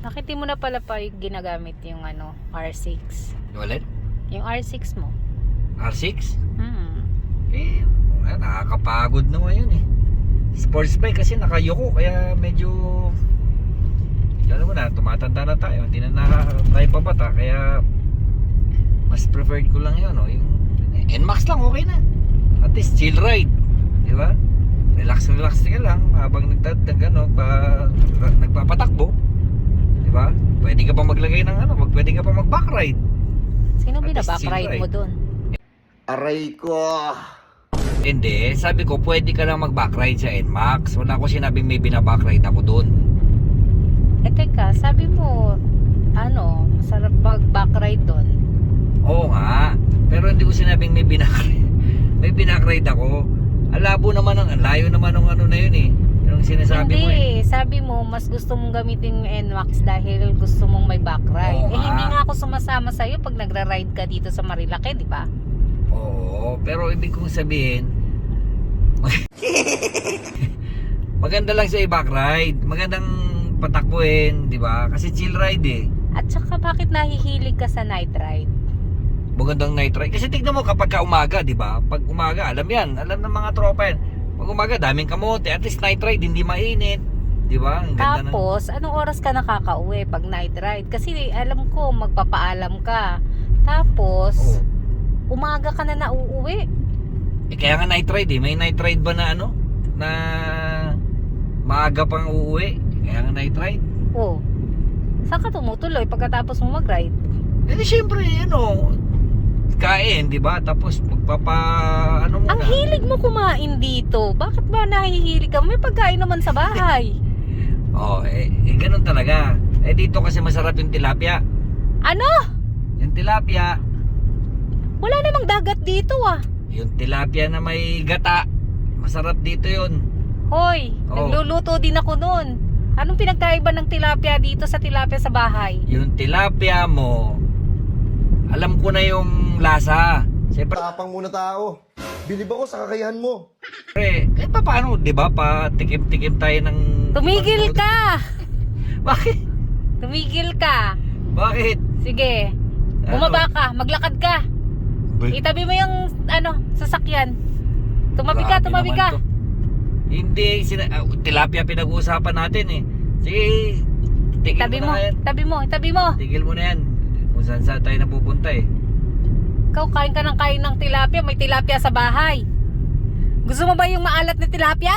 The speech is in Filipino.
Bakit di mo na pala pa yung ginagamit yung ano, R6? Ulit? Yung R6 mo? R6? Hmm. Nakakapagod naman yun eh. Sports bike kasi nakayuko kaya medyo alam mo na, tumatanda na tayo, hindi na tayo pabata, kaya mas preferred ko lang yun, no? Yung NMAX lang okay na, at least chill ride, di ba? Relax ka lang habang nagpapatakbo, di ba? Pwede ka pa maglagay ng pwede ka pa mag back ride. Sino At least binaback-ride chill mo ride. dun? Aray ko. Hindi, sabi ko pwede ka lang mag back ride sa NMAX, wala ko sinabing may binaback ride ako doon. Eh teka, sabi mo, ano, masarap mag-backride doon. Oo nga, pero hindi ko sinabing may binakride ako. Alabo naman ang layo naman ng ano na yun eh. Yung sinasabi Hindi mo eh. sabi mo, mas gusto mong gamitin yung NMAX dahil gusto mong may backride. Oo Eh hindi nga. nga ako sumasama sa'yo pag nagra-ride ka dito sa Marilake, di ba? Oo, pero ibig kong sabihin maganda lang sa i-backride. Magandang patakbuhin, di ba? Kasi chill ride eh. At saka bakit nahihilig ka sa night ride? Magandang night ride. Kasi tignan mo kapag ka umaga, di ba? Pag umaga, alam yan. Alam ng mga tropa yan. Pag umaga, daming kamote. At least night ride, hindi mainit. Di ba? Ang ganda Tapos, anong oras ka nakakauwi pag night ride? Kasi alam ko, magpapaalam ka. Tapos, umaga ka na nauuwi. Eh kaya nga night ride eh. May night ride ba na na maaga pang uuwi? Kaya nga night ride. Oh, saan ka tumutuloy pagkatapos mo mag-ride? Eh di syempre, kain, di ba? Tapos muna. Ang hilig mo kumain dito. Bakit ba nahihilig ka? May pagkain naman sa bahay. Ganun talaga. Eh dito kasi masarap yung tilapia. Ano? Yung tilapia, Wala namang dagat dito ah. yung tilapia na may gata, masarap dito yun. Hoy, Oh. nagluluto din ako nun. Anong pinagkaiba ng tilapia dito sa tilapia sa bahay? Yung tilapia mo, alam ko na yung lasa. Siyempre, Tapang muna tao. Bilib ako sa kakayahan mo. kahit pa paano, di ba? Tikim-tikim tayo ng... Tumigil ka! Bakit? Tumigil ka. Bakit? Sige, bumaba ka, maglakad ka. Itabi mo yung sasakyan. Tumabi ka, Grabe tumabi naman ka. to. Hindi, tilapia pinag-uusapan natin eh. Sige, tigil Itabi mo mo, na yan. itabi mo. Tigil mo na yan. Kung saan saan tayo napupunta eh. Ikaw, kain ka ng tilapia. May tilapia sa bahay. Gusto mo ba yung maalat na tilapia?